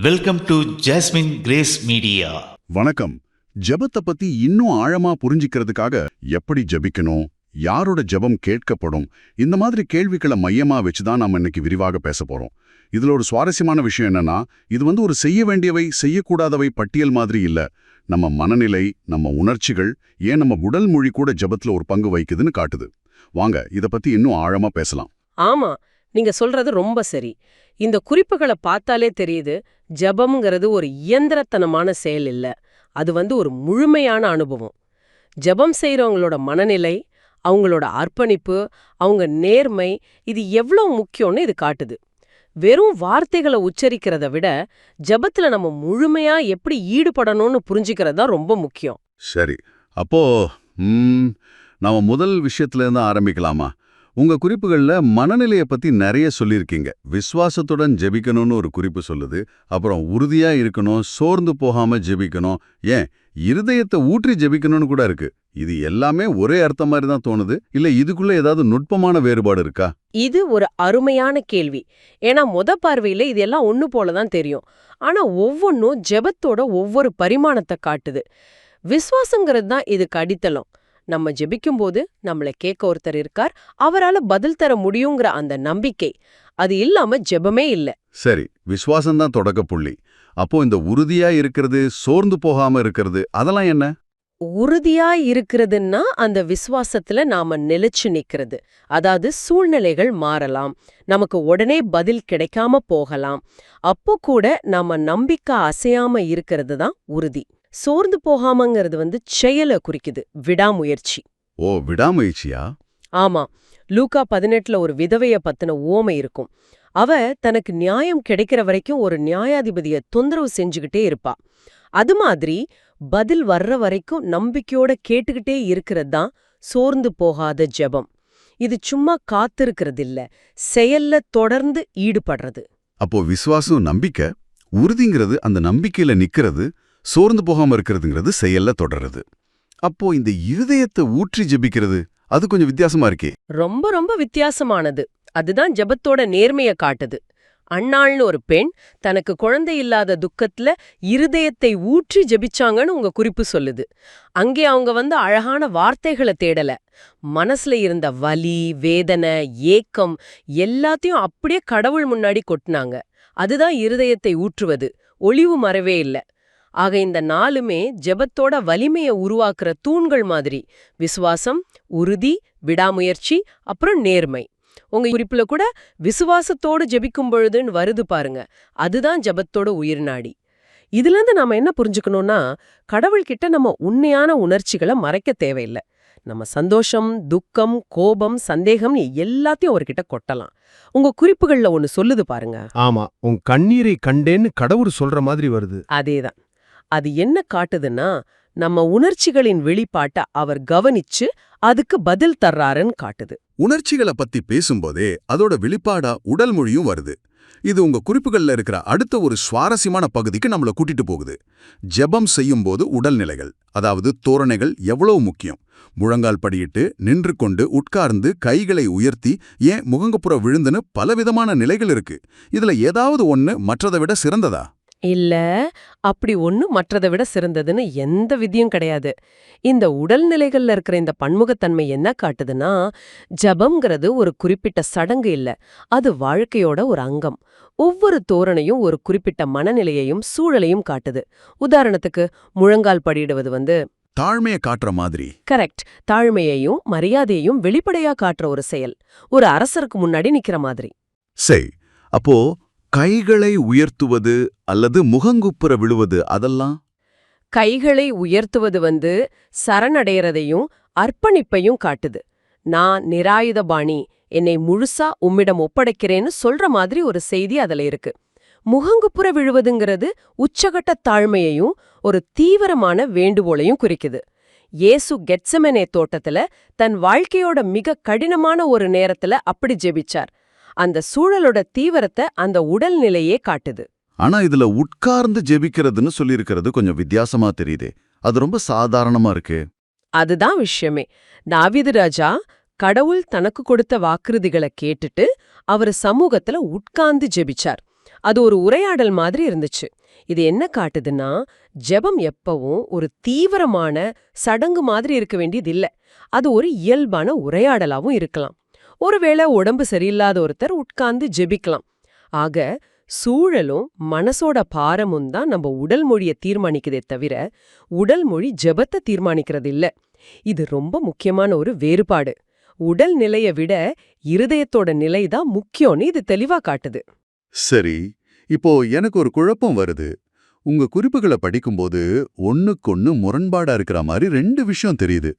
Welcome to jasmine grace media. வணக்கம். ஜெபத்தை பத்தி இன்னும் ஆழமா புரிஞ்சிக்கிறதுக்காக எப்படி ஜெபிக்கணும், யாரோட ஜெபம் கேட்கப்படும், இந்த மாதிரி கேள்விகளை மையமா வச்சுதான் நாம இன்னைக்கு விரிவாக பேச போறோம். இதுல ஒரு சுவாரஸ்யமான விஷயம் என்னன்னா, இது ஒரு செய்ய வேண்டியவை செய்யக்கூடாதவை பட்டியல் மாதிரி இல்ல. நம்ம மனநிலை, நம்ம உணர்ச்சிகள், ஏன் நம்ம உடல் மொழி கூட ஜெபத்துல ஒரு பங்கு வகிக்குதுன்னு காட்டுது. வாங்க இத பத்தி இன்னும் ஆழமா பேசலாம். ஆமா, நீங்க சொல்றது ரொம்ப சரி. இந்த குறிப்புகளை பார்த்தாலே தெரியுது, ஜெபம்ங்கிறது ஒரு இயந்திரத்தனமான செயல் இல்ல. அது ஒரு முழுமையான அனுபவம். ஜெபம் செய்யறவங்களோட மனநிலை, அவங்களோட அர்ப்பணிப்பு, அவங்க நேர்மை, இது எவ்வளவு முக்கியம்னு இது காட்டுது. வெறும் வார்த்தைகளை உச்சரிக்கிறத விட ஜெபத்துல நம்ம முழுமையா எப்படி ஈடுபடணும்னு புரிஞ்சுக்கிறது தான் ரொம்ப முக்கியம். சரி, அப்போ நாம முதல் விஷயத்துல இருந்து ஆரம்பிக்கலாமா? உங்க குறிப்புகள்ல மனநிலையை பத்தி நிறைய சொல்லியிருக்கீங்க. விசுவாசத்துடன் ஜெபிக்கணும்னு ஒரு குறிப்பு சொல்லுது. அப்புறம் உறுதியா இருக்கணும், சோர்ந்து போகாம ஜெபிக்கணும், ஏன் இருதயத்தை ஊற்றி ஜெபிக்கணும்னு கூட இருக்கு. இது எல்லாமே ஒரே அர்த்தம் மாதிரி தான் தோணுது. இல்ல இதுக்குள்ள ஏதாவது நுட்பமான வேறுபாடு இருக்கா? இது ஒரு அருமையான கேள்வி. ஏன்னா பார்வையில இது எல்லாம் ஒண்ணு போலதான் தெரியும். ஆனா ஒவ்வொன்னும் ஜெபத்தோட ஒவ்வொரு பரிமாணத்தை காட்டுது. விசுவாசங்கிறது தான் இதுக்கு அடித்தளம். நம்ம ஜெபிக்கும்போது நம்மள கேட்க ஒருத்தர் இருக்கார், அவரால பதில் தர முடியுங்கிற அந்த நம்பிக்கை, அது இல்லாம ஜெபமே இல்ல. சரி, விசுவாசம்தான் தொடக்க புள்ளி. அப்போ இந்த உறுதியா இருக்கிறது, சோர்ந்து போகாம இருக்கிறது, அதெல்லாம் என்ன? உறுதியா இருக்கிறதுன்னா அந்த விசுவாசத்துல நாம நிலைச்சு நிக்கிறது. அதாவது சூழ்நிலைகள் மாறலாம், நமக்கு உடனே பதில் கிடைக்காம போகலாம். அப்போ கூட நாம நம்பிக்கை அசையாம இருக்கிறது தான் உறுதி. சோர்ந்து போகாமங்கிறது செயலை குறிக்குது, விடாமுயற்சி. ஓ, விடாமுயற்சியா? ஆமா, லூக்கா 18 ஒரு விதவைய பத்தின உவமை இருக்கும். அவ தனக்கு நியாயம் கிடைக்கிற வரைக்கும் ஒரு நியாயாதிபதிய தொந்தரவு செஞ்சுக்கிட்டே இருப்பா. அது மாதிரி பதில் வர்ற வரைக்கும் நம்பிக்கையோட கேட்டுக்கிட்டே இருக்கிறது தான் சோர்ந்து போகாத ஜெபம். இது சும்மா காத்திருக்கிறது இல்ல, செயல்ல தொடர்ந்து ஈடுபடுறது. அப்போ விசுவாசம் நம்பிக்கை, உறுதிங்கிறது அந்த நம்பிக்கையில நிக்கிறது, சோர்ந்து போகாம இருக்கிறதுங்கிறது செயல்ல தொடர்றது. அப்போ இந்த இருதயத்தை ஊற்றி ஜெபிக்கிறது, அது கொஞ்சம் வித்தியாசமா இருக்கே. ரொம்ப ரொம்ப வித்தியாசமானது. அதுதான் ஜெபத்தோட நேர்மைய காட்டுது. அன்னாள்னு ஒரு பெண் தனக்கு குழந்தை இல்லாத துக்கத்துல இருதயத்தை ஊற்றி ஜெபிச்சாங்கன்னு உங்க குறிப்பு சொல்லுது. அங்கே அவங்க அழகான வார்த்தைகளை தேடல, மனசுல இருந்த வலி, வேதனை, ஏக்கம் எல்லாத்தையும் அப்படியே கடவுள் முன்னாடி கொட்டினாங்க. அதுதான் இருதயத்தை ஊற்றுவது, ஒளிவு மறைவே இல்ல. ஆக இந்த நாளுமே ஜெபத்தோட வலிமையை உருவாக்குற தூண்கள் மாதிரி. விசுவாசம், உறுதி, விடாமுயற்சி, அப்புறம் நேர்மை. உங்க குறிப்புல கூட விசுவாசத்தோடு ஜெபிக்கும் பொழுதுன்னு வருது பாருங்க, அதுதான் ஜெபத்தோட உயிர்நாடி. இதுல இருந்து நாம என்ன புரிஞ்சுக்கணும்னா, கடவுள்கிட்ட நம்ம உண்மையான உணர்ச்சிகளை மறைக்க தேவையில்லை. நம்ம சந்தோஷம், துக்கம், கோபம், சந்தேகம் எல்லாத்தையும் அவர்கிட்ட கொட்டலாம். உங்க குறிப்புகள்ல ஒன்னு சொல்லுது பாருங்க. ஆமா, உன் கண்ணீரை கண்டேன்னு கடவுள் சொல்ற மாதிரி வருது. அதேதான். அது என்ன காட்டுதுன்னா, நம்ம உணர்ச்சிகளின் வெளிப்பாட்ட அவர் கவனிச்சு அதுக்கு பதில் தர்றாருன்னு காட்டுது. உணர்ச்சிகளை பத்தி பேசும்போதே அதோட வெளிப்பாடா உடல் மொழியும் வருது. இது உங்க குறிப்புகள்ல இருக்கிற அடுத்த ஒரு சுவாரஸ்யமான பகுதிக்கு நம்மள கூட்டிட்டு போகுது. ஜெபம் செய்யும்போது உடல்நிலைகள், அதாவது தோரணைகள் எவ்வளவு முக்கியம். முழங்கால் படியிட்டு, நின்று கொண்டு, உட்கார்ந்து, கைகளை உயர்த்தி, ஏன் முகங்குப்புற விழுந்துன்னு பலவிதமான நிலைகள் இருக்கு. இதுல ஏதாவது ஒண்ணு மற்றதை விட சிறந்ததா? இல்ல, அப்படி ஒண்ணு மற்றதை விட சிறந்ததுன்னு எந்த விதியும் கிடையாது. இந்த உடல்நிலைகள்ல இருக்கிற இந்த பன்முகத்தன்மை என்ன காட்டுதுன்னா, ஜபம்ங்கிறது ஒரு குறிப்பிட்ட சடங்கு இல்ல, அது வாழ்க்கையோட ஒரு அங்கம். ஒவ்வொரு தோரணையும் ஒரு குறிப்பிட்ட மனநிலையையும் சூழலையும் காட்டுது. உதாரணத்துக்கு, முழங்கால் படியிடுவது தாழ்மையை காட்டுற மாதிரி. கரெக்ட், தாழ்மையையும் மரியாதையையும் வெளிப்படையா காட்டுற ஒரு செயல். ஒரு அரசருக்கு முன்னாடி நிக்கிற மாதிரி. சரி, அப்போ கைகளை உயர்த்துவது அல்லது முகங்குப்புற விழுவது, அதெல்லாம்? கைகளை உயர்த்துவது சரணடைறதையும் அர்ப்பணிப்பையும் காட்டுது. நான் நிராயுதபாணி, என்னை முழுசா உம்மிடம் ஒப்படைக்கிறேன்னு சொல்ற மாதிரி ஒரு செய்தி அதுல இருக்கு. முகங்குப்புற விழுவதுங்கிறது உச்சகட்ட தாழ்மையையும் ஒரு தீவிரமான வேண்டுகோளையும் குறிக்குது. இயேசு கெத்செமனே தோட்டத்துல தன் வாழ்க்கையோட மிக கடினமான ஒரு நேரத்துல அப்படி ஜெபிச்சார். அந்த சூழலோட தீவிரத்தை அந்த உடல்நிலையே காட்டுது. ஆனா இதுல உட்கார்ந்து ஜெபிக்கிறதுன்னு சொல்லியிருக்கிறது கொஞ்சம் வித்தியாசமா தெரியுதே. அது ரொம்ப சாதாரணமா இருக்கு. அதுதான் விஷயமே. தாவீது ராஜா கடவுள் தனக்கு கொடுத்த வாக்குறுதிகளை கேட்டுட்டு அவர் சமூகத்துல உட்கார்ந்து ஜெபிச்சார். அது ஒரு உரையாடல் மாதிரி இருந்துச்சு. இது என்ன காட்டுதுன்னா, ஜெபம் எப்பவும் ஒரு தீவிரமான சடங்கு மாதிரி இருக்க வேண்டியது இல்ல. அது ஒரு இயல்பான உரையாடலாவும் இருக்கலாம். ஒருவேளை உடம்பு சரியில்லாத ஒருத்தர் உட்கார்ந்து ஜெபிக்கலாம். ஆக சூழலும் மனசோட பாரமும் தான் நம்ம உடல் மொழியை தீர்மானிக்குதே தவிர உடல் மொழி ஜெபத்தை தீர்மானிக்கிறது இல்ல. இது ரொம்ப முக்கியமான ஒரு வேறுபாடு. உடல் நிலையை விட இருதயத்தோட நிலை தான் முக்கியம்னு இது தெளிவா காட்டுது. சரி, இப்போ எனக்கு ஒரு குழப்பம் வருது. உங்க குறிப்புகளை படிக்கும்போது ஒண்ணுக்கொன்னு முரண்பாடா இருக்கிற மாதிரி 2 விஷயம் தெரியுது.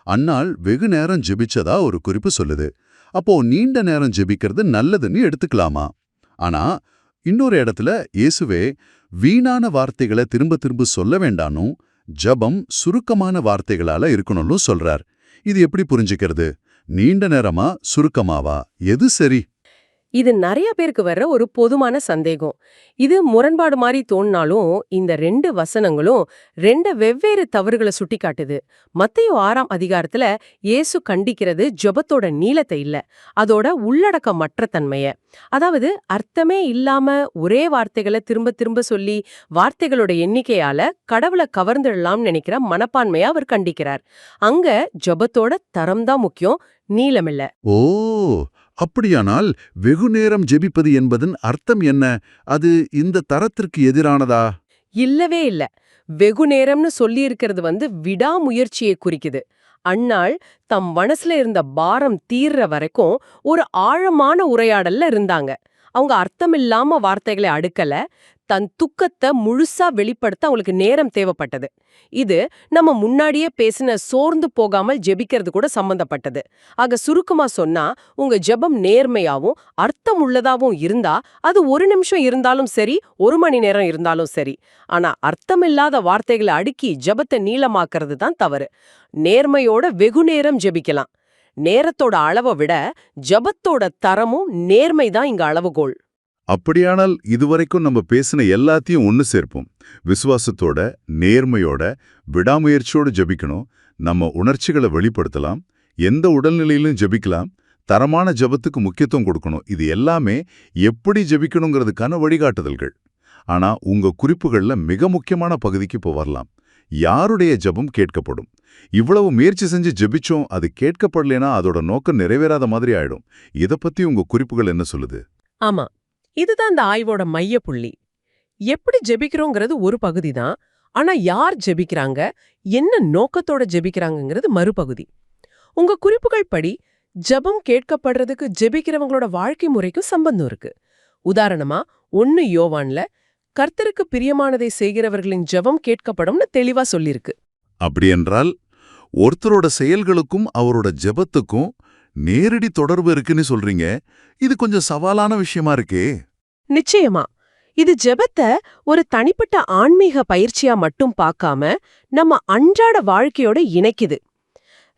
அன்னாள் வெகு நேரம் ஜெபிச்சதா ஒரு குறிப்பு சொல்லுது. அப்போ நீண்ட நேரம் ஜெபிக்கிறது நல்லதுன்னு எடுத்துக்கலாமா? ஆனா இன்னொரு இடத்துல இயேசுவே வீணான வார்த்தைகளை திரும்ப திரும்ப சொல்ல வேண்டானும், ஜெபம் சுருக்கமான வார்த்தைகளால இருக்கணும்னு சொல்றார். இது எப்படி புரிஞ்சுக்கிறது? நீண்ட நேரமா சுருக்கமாவா? எது சரி? இது நிறைய பேருக்கு வர்ற ஒரு பொதுமான சந்தேகம். இது முரண்பாடு மாதிரி தோணினாலும் இந்த 2 வசனங்களும் 2 வெவ்வேறு தவறுகளை சுட்டிக்காட்டுது. மத்தேயு 6ஆம் அதிகாரத்துல இயேசு கண்டிக்கிறது ஜெபத்தோட நீளத்தை இல்ல, அதோட உள்ளடக்கமற்ற தன்மைய. அதாவது அர்த்தமே இல்லாம ஒரே வார்த்தைகளை திரும்ப திரும்ப சொல்லி வார்த்தைகளோட எண்ணிக்கையால கடவுளை கவர்ந்துடலாம்னு நினைக்கிற மனப்பான்மையா அவர் கண்டிக்கிறார். அங்க ஜெபத்தோட தரம்தான் முக்கியம், நீளமில்ல. ஓ, அப்படியானால் வெகு நேரம் ஜெபிப்பது என்பதன் அர்த்தம் என்ன? அது இந்த தரத்திற்கு எதிரானதா? இல்லவே இல்ல. வெகு நேரம்னு சொல்லியிருக்கிறது விடாமுயற்சியை குறிக்குது. அன்னாள் தம் மனசுல இருந்த பாரம் தீர்ற வரைக்கும் ஒரு ஆழமான உரையாடல்ல இருந்தாங்க. அவங்க அர்த்தமில்லாம வார்த்தைகளை அடுக்கல, தன் துக்கத்தை முழுசா வெளிப்படுத்த அவங்களுக்கு நேரம் தேவைப்பட்டது. இது நம்ம முன்னாடியே பேசின சோர்ந்து போகாமல் ஜெபிக்கிறது கூட சம்பந்தப்பட்டது. ஆக சுருக்கமா சொன்னா, உங்க ஜெபம் நேர்மையாவும் அர்த்தம் உள்ளதாவும் இருந்தா அது 1 நிமிஷம் இருந்தாலும் சரி, 1 மணி நேரம் இருந்தாலும் சரி. ஆனா அர்த்தமில்லாத வார்த்தைகளை அடுக்கி ஜெபத்தை நீளமாக்குறது தான் தவறு. நேர்மையோட வெகு நேரம் ஜெபிக்கலாம். நேரத்தோட அளவை விட ஜெபத்தோட தரமும் நேர்மைதான் இங்க அளவுகோல். அப்படியானால் இதுவரைக்கும் நம்ம பேசின எல்லாத்தையும் ஒன்னு சேர்ப்போம். விசுவாசத்தோட, நேர்மையோட, விடாமுயற்சியோட ஜெபிக்கணும். நம்ம உணர்ச்சிகளை வெளிப்படுத்தலாம். எந்த உடல்நிலையிலும் ஜெபிக்கலாம். தரமான ஜெபத்துக்கு முக்கியத்துவம் கொடுக்கணும். இது எல்லாமே எப்படி ஜெபிக்கணுங்கிறதுக்கான வழிகாட்டுதல்கள். ஆனா உங்க குறிப்புகள்ல மிக முக்கியமான பகுதிக்கு இப்போ வரலாம். யாருடைய ஜெபம் கேட்கப்படும்? இவ்வளவு முயற்சி செஞ்சு ஜெபிச்சோம், அது கேட்கப்படலைன்னா அதோட நோக்கம் நிறைவேறாத மாதிரி ஆயிடும். இத பத்தி உங்க குறிப்புகள் என்ன சொல்லுது? ஆமா, இதுதான் இந்த ஆய்வோட மைய புள்ளி. எப்படி ஜெபிக்கிறோங்கிறது ஒரு பகுதி தான், ஆனா யார் ஜெபிக்கிறாங்க, என்ன நோக்கத்தோட ஜெபிக்கிறாங்கங்கிறது மறுபகுதி. உங்க குறிப்புகள் படி ஜெபம் கேட்கப்படுறதுக்கு ஜெபிக்கிறவங்களோட வாழ்க்கை முறைக்கும் சம்பந்தம் இருக்கு. உதாரணமா 1 யோவான்ல கர்த்தருக்கு பிரியமானதை செய்கிறவர்களின் ஜெபம் கேட்கப்படும்னு தெளிவா சொல்லிருக்கு. அப்படியென்றால் ஒருத்தரோட செயல்களுக்கும் அவரோட ஜெபத்துக்கும் நேரடி தொடர்பு இருக்குன்னு சொல்றீங்க. இது கொஞ்சம் சவாலான விஷயமா இருக்கே. நிச்சயமா, இது ஜெபத்தை ஒரு தனிப்பட்ட ஆன்மீக பயிற்சியா மட்டும் பார்க்காம நம்ம அன்றாட வாழ்க்கையோட இணைக்குது.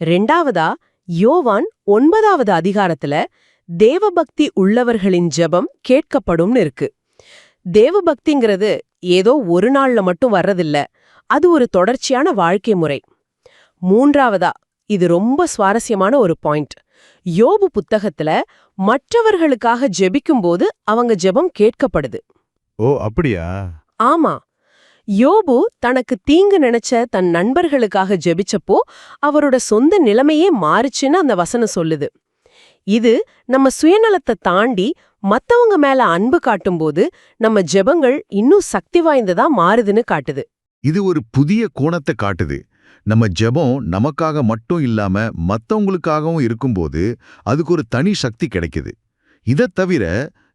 2வதா யோவான் 9வது அதிகாரத்துல தேவபக்தி உள்ளவர்களின் ஜெபம் கேட்கப்படும்னு இருக்கு. தேவபக்திங்கிறது ஏதோ ஒரு நாள்ல மட்டும் வர்றதில்ல, அது ஒரு தொடர்ச்சியான வாழ்க்கை முறை. 3வதா, இது ரொம்ப சுவாரஸ்யமான ஒரு பாயிண்ட். யோபு புத்தகத்துல மற்றவர்களுக்காக ஜெபிக்கும்போது அவங்க ஜெபம் கேட்கப்படுது. ஓ, அப்படியா? ஆமா, யோபு தனக்கு தீங்கு நினைச்ச தன் நண்பர்களுக்காக ஜெபிச்சப்போ அவரோட சொந்த நிலைமையே மாறுச்சுன்னு அந்த வசனம் சொல்லுது. இது நம்ம சுயநலத்தை தாண்டி மத்தவங்க மேல அன்பு காட்டும்போது நம்ம ஜெபங்கள் இன்னும் சக்தி வாய்ந்ததா மாறுதுன்னு காட்டுது. இது ஒரு புதிய கோணத்தை காட்டுது. நம்ம ஜெபம் நமக்காக மட்டும் இல்லாம மத்தவங்களுக்காகவும் இருக்கும்போது அதுக்கு ஒரு தனி சக்தி கிடைக்குது. இதைத் தவிர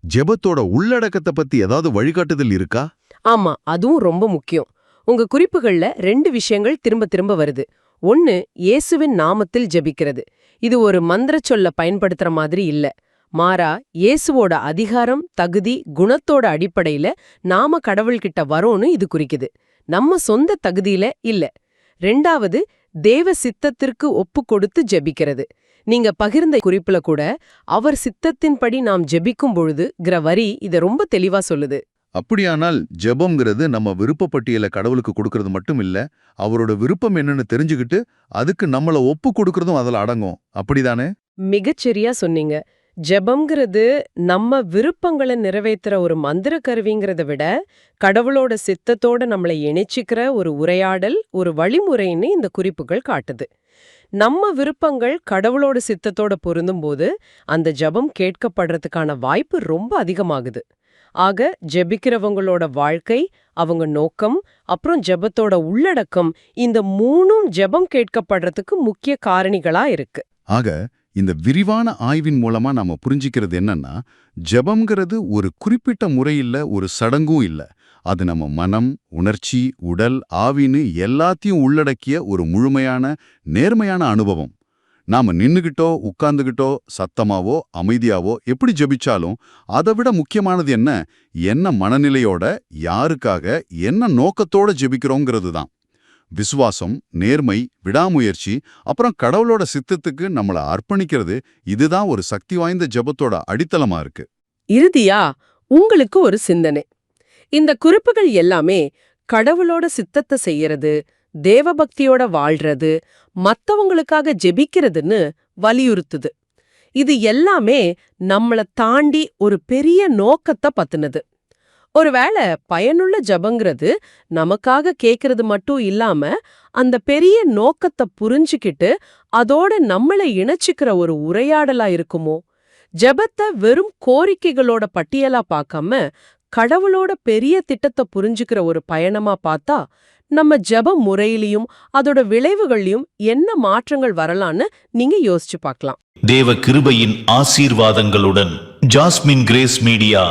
ஜெபத்தோட உள்ளடக்கத்தை பத்தி ஏதாவது வழிகாட்டுதல் இருக்கா? ஆமா, அதுவும் ரொம்ப முக்கியம். உங்க குறிப்புகள்ல 2 விஷயங்கள் திரும்ப திரும்ப வருது. 1, இயேசுவின் நாமத்தில் ஜெபிக்கிறது. இது ஒரு மந்திர சொல்ல பயன்படுத்துற மாதிரி இல்ல. மாறா, இயேசுவோட அதிகாரம், தகுதி, குணத்தோட அடிப்படையில நாம கடவுள்கிட்ட வரோன்னு இது குறிக்குது. நம்ம சொந்த தகுதியில இல்ல. 2வது, தேவ சித்தத்திற்கு ஒப்பு கொடுத்து ஜெபிக்கிறது. நீங்க பகிர்ந்த குறிப்புல கூட அவர் சித்தத்தின்படி நாம் ஜெபிக்கும் பொழுதுங்கிற வரி இத ரொம்ப தெளிவா சொல்லுது. அப்படியானால் ஜெபம்ங்கிறது நம்ம விருப்பப்பட்டியலை கடவுளுக்கு கொடுக்கறது மட்டும் இல்ல, அவரோட விருப்பம் என்னன்னு தெரிஞ்சுக்கிட்டு அதுக்கு நம்மள ஒப்பு கொடுக்கறதும் அதுல அடங்கும். அப்படிதானே? மிகச்சரியா சொன்னீங்க. ஜெபம்ங்கிறது நம்ம விருப்பங்களை நிறைவேத்துற ஒரு மந்திர கருவிங்கிறத விட கடவுளோட சித்தத்தோட நம்மளை இணைச்சிக்கிற ஒரு உரையாடல், ஒரு வழிமுறைன்னு இந்த குறிப்புகள் காட்டுது. நம்ம விருப்பங்கள் கடவுளோட சித்தத்தோட பொருந்தும்போது அந்த ஜெபம் கேட்கப்படுறதுக்கான வாய்ப்பு ரொம்ப அதிகமாகுது. ஆக ஜெபிக்கிறவங்களோட வாழ்க்கை, அவங்க நோக்கம், அப்புறம் ஜெபத்தோட உள்ளடக்கம், இந்த மூணும் ஜெபம் கேட்கப்படுறதுக்கு முக்கிய காரணிகளா இருக்கு. ஆக இந்த விரிவான ஆய்வின் மூலமா நாம புரிஞ்சிக்கிறது என்னன்னா, ஜெபம்ங்கிறது ஒரு குறிப்பிட்ட முறையில்ல, ஒரு சடங்கும் இல்ல. அது நம்ம மனம், உணர்ச்சி, உடல், ஆவின்னு எல்லாத்தையும் உள்ளடக்கிய ஒரு முழுமையான, நேர்மையான அனுபவம். நாம நின்னுகிட்டோ உட்கார்ந்துகிட்டோ சத்தமாவோ அமைதியாவோ எப்படி ஜெபிச்சாலும் அதை விட முக்கியமானது என்ன மனநிலையோட, யாருக்காக, என்ன நோக்கத்தோட ஜெபிக்கிறோங்கிறது தான். விசுவாசம், நேர்மை, விடாமுயற்சி, அப்புறம் கடவுளோட சித்தத்துக்கு நம்மள அர்ப்பணிக்கிறது, இதுதான் ஒரு சக்தி வாய்ந்த ஜெபத்தோட அடித்தளமா இருக்கு. இறுதியா உங்களுக்கு ஒரு சிந்தனை. இந்த குறிப்புகள் எல்லாமே கடவுளோட சித்தத்தை செய்யறது, தேவபக்தியோட வாழ்றது, மத்தவங்களுக்காக ஜெபிக்கிறதுன்னு வலியுறுத்துது. இது எல்லாமே நம்மள தாண்டி ஒரு பெரிய நோக்கத்தை பத்தினது. ஒருவேளை பயனுள்ள ஜெபங்கிறது நமக்காக கேட்கறது மட்டும் இல்லாம, அந்த பெரிய நோக்கத்தை புரிஞ்சுக்கிட்டு அதோட நம்மளை இணைச்சிக்கிற ஒரு உரையாடலா இருக்குமோ? ஜெபத்தை வெறும் கோரிக்கைகளோட பட்டியலா பார்க்காம, கடவுளோட பெரிய திட்டத்தை புரிஞ்சுக்கிற ஒரு பயணமா பார்த்தா, நம்ம ஜெப முறையிலையும் அதோட விளைவுகள்லையும் என்ன மாற்றங்கள் வரலான்னு நீங்க யோசிச்சு பார்க்கலாம். தேவ கிருபையின் ஆசீர்வாதங்களுடன் ஜாஸ்மின் கிரேஸ் மீடியா